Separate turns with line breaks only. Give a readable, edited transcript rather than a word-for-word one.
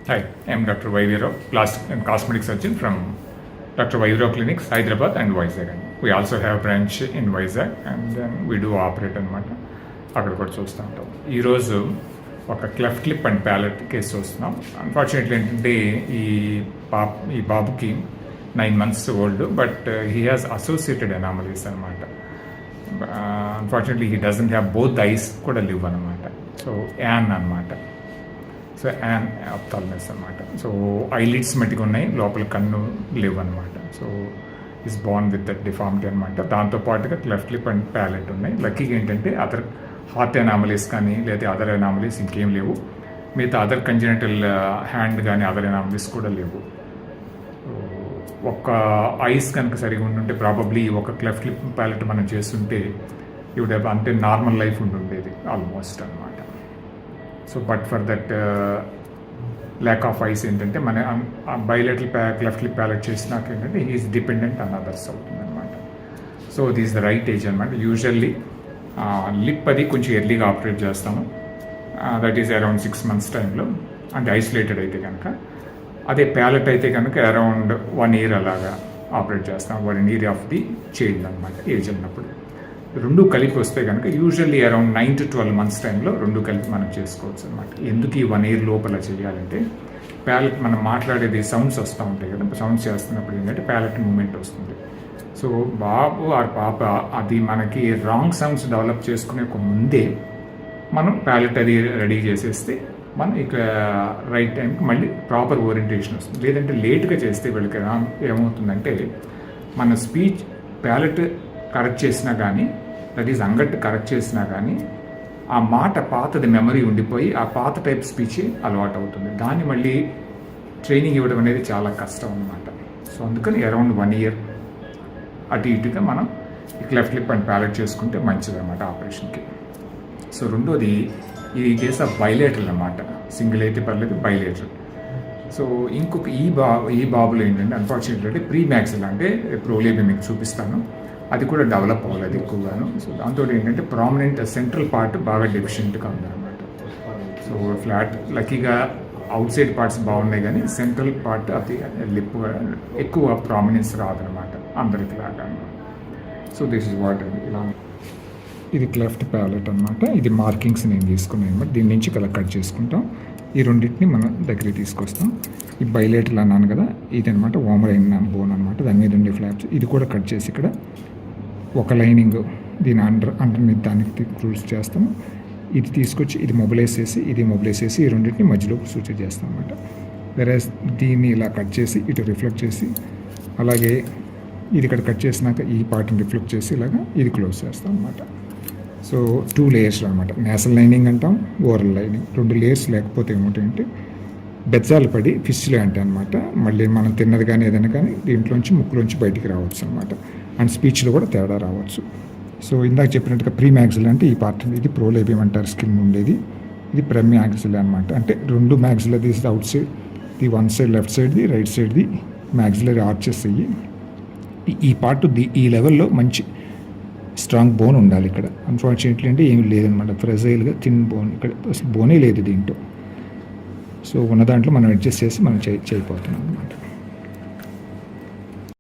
Hi, I am Dr. Vaiviro, plastic and cosmetic surgeon from Dr. Vaiviro Clinics, Hyderabad and Vizag. We also have a branch in Vizag and then we do operate అనమాట. అక్కడ కూడా చూస్తూ ఉంటాం. ఈరోజు ఒక cleft lip and palate case చూస్తున్నాం. Unfortunately ఏంటంటే ఈ బాబుకి 9 months old, but he has associated anomalies అనమాట. Unfortunately he doesn't have both eyes కూడా లివ్ అనమాట. సో యాన్ అనమాట. సో యాన్ ఆప్థాల్మస్ అనమాట. సో ఐలిడ్స్ మట్టిగా ఉన్నాయి, లోపల కన్ను లేవు అనమాట. So is born with that deformity అనమాట. దాంతోపాటుగా క్లెఫ్ట్ లిప్ అండ్ ప్యాలెట్ ఉన్నాయి. లక్కీగా ఏంటంటే అదర్ హార్ట్ ఎనామలీస్ కానీ లేదా అదర్ ఎనామలీస్ ఇంకేం లేవు. మిగతా అదర్ కంజెనిటల్ హ్యాండ్ కానీ అదర్ ఎనామలీస్ కూడా లేవు. ఒక్క ఐస్ కనుక సరిగా ఉంటుంటే ప్రాబబ్లీ ఒక క్లెఫ్ట్ లిప్ ప్యాలెట్ మనం చేస్తుంటే ఇవిడ అంటే నార్మల్ లైఫ్ ఉంటుండేది ఆల్మోస్ట్ అనమాట. So but for that lack of ice ఏంటంటే మన బైలేటరల్ క్లెఫ్ట్ లిప్ ప్యాలెట్ చేసినాక ఏంటంటే హీఈస్ డిపెండెంట్ ఆన్ అదర్స్ అవుతుంది అనమాట. So this the right age అనమాట. యూజువల్లీ లిప్ అది కొంచెం ఎర్లీగా ఆపరేట్ చేస్తాము. దట్ ఈస్ అరౌండ్ 6 months టైంలో, అంటే ఐసోలేటెడ్ అయితే కనుక. అదే ప్యాలెట్ అయితే కనుక అరౌండ్ 1 year అలాగా ఆపరేట్ చేస్తాం. 1 year ఆఫ్ ది చైల్డ్ అనమాట ఏజ్ అన్నప్పుడు. రెండు కలిపి వస్తే కనుక యూజువల్లీ అరౌండ్ 9 to 12 months టైంలో రెండు కలిపి మనం చేసుకోవచ్చు అనమాట. ఎందుకు ఈ 1 year లోపల చేయాలంటే ప్యాలెట్ మనం మాట్లాడేది సౌండ్స్ వస్తూ ఉంటాయి కదా, సౌండ్స్ చేస్తున్నప్పుడు ఏంటంటే ప్యాలెట్ మూమెంట్ వస్తుంది. సో బాబు ఆ పాప అది మనకి రాంగ్ సౌండ్స్ డెవలప్ చేసుకునే ముందే మనం ప్యాలెట్ అది రెడీ చేసేస్తే మనం ఇక రైట్ టైంకి మళ్ళీ ప్రాపర్ ఓరియంటేషన్ వస్తుంది. లేదంటే లేట్గా చేస్తే వీళ్ళకి ఏమవుతుందంటే మన స్పీచ్ ప్యాలెట్ కరెక్ట్ చేసినా కానీ, దట్ ఈజ్ అంగట్ కరెక్ట్ చేసినా కానీ ఆ మాట పాతది మెమరీ ఉండిపోయి ఆ పాత టైప్ స్పీచ్ అలవాటు అవుతుంది. దాన్ని మళ్ళీ ట్రైనింగ్ ఇవ్వడం అనేది చాలా కష్టం అనమాట. సో అందుకని అరౌండ్ 1 year అటు ఇటుగా మనం ఈ క్లెఫ్ట్ లిప్ అండ్ ప్యాలెట్ చేసుకుంటే మంచిది అనమాట ఆపరేషన్కి. సో రెండోది ఈ కేసు ఆఫ్ బైలేటరల్ అనమాట. సింగిల్ అయితే పర్లేదు, బైలేటరల్. సో ఇంకొక ఈ బాబులో ఏంటంటే అన్ఫార్చునేట్లీ ప్రీ మ్యాక్సిల్ అంటే ప్రోలేబియం మీకు చూపిస్తాను, అది కూడా డెవలప్ అవ్వాలి అది ఎక్కువగాను. సో దాంతో ఏంటంటే ప్రామినెంట్ సెంట్రల్ పార్ట్ బాగా డెఫిషియెంట్గా ఉందన్నమాట. సో ఫ్లాట్ లక్కీగా అవుట్ సైడ్ పార్ట్స్ బాగున్నాయి కానీ సెంట్రల్ పార్ట్ అది లిప్ ఎక్కువ ప్రామినెన్స్ రాదనమాట అందరికి లాగా. సో దిస్ ఇస్ వాట్ అండి. ఇలా ఇది క్లెఫ్ట్ ప్యాలెట్ అనమాట. ఇది మార్కింగ్స్ నేను తీసుకున్నాను అనమాట. దీని నుంచి ఇలా కట్ చేసుకుంటాం. ఈ రెండింటిని మనం దగ్గరికి తీసుకొస్తాం. ఈ బైలేటరల్ అన్నాను కదా, ఇది అనమాట ఓమరైన్ బోన్ అనమాట. దాని మీద ఉండే ఫ్లాప్స్ ఇది కూడా కట్ చేసి ఇక్కడ ఒక లైనింగ్ దీని అండర్నీత్ దానికి క్రూస్ చేస్తాము. ఇది తీసుకొచ్చి ఇది మొబిలైజ్ చేసి ఇది మొబిలైజ్ చేసి ఈ రెండింటిని మధ్యలో సూచన చేస్తాం అనమాట. వేరే దీన్ని ఇలా కట్ చేసి ఇటు రిఫ్లెక్ట్ చేసి, అలాగే ఇది ఇక్కడ కట్ చేసినాక ఈ పార్ట్ని రిఫ్లెక్ట్ చేసి ఇలాగా ఇది క్లోజ్ చేస్తాం అనమాట. సో 2 layers అనమాట. నేసల్ లైనింగ్ అంటాం, ఓరల్ లైనింగ్. 2 layers లేకపోతే ఏమిటంటే బెజ్జాలు పడి ఫిష్లే అంటే అనమాట. మళ్ళీ మనం తిన్నది కానీ ఏదైనా కానీ దీంట్లోంచి ముక్కులోంచి బయటికి రావచ్చు అనమాట. అండ్ స్పీచ్లో కూడా తేడా రావచ్చు. సో ఇందాక చెప్పినట్టుగా ప్రీ మ్యాక్సిల్ అంటే ఈ పార్ట్, ఇది ప్రోలేబియం అంటారు స్కిన్ ఉండేది. ఇది మ్యాక్సిల్ అనమాట. అంటే 2 maxilla, this outside, the 1 side left సైడ్ది, రైట్ సైడ్ది మ్యాక్సిలరీ ఆర్చెస్ అయ్యి ఈ పార్ట్ ఈ లెవెల్లో మంచి స్ట్రాంగ్ బోన్ ఉండాలి ఇక్కడ. అన్ఫార్చునేట్లీ అంటే ఏమి లేదనమాట. ఫ్రెజైల్గా థిన్ బోన్, ఇక్కడ బోనే లేదు దీంట్లో. సో ఉన్న దాంట్లో మనం అడ్జస్ట్ చేసి మనం చేయకపోతున్నాం అనమాట.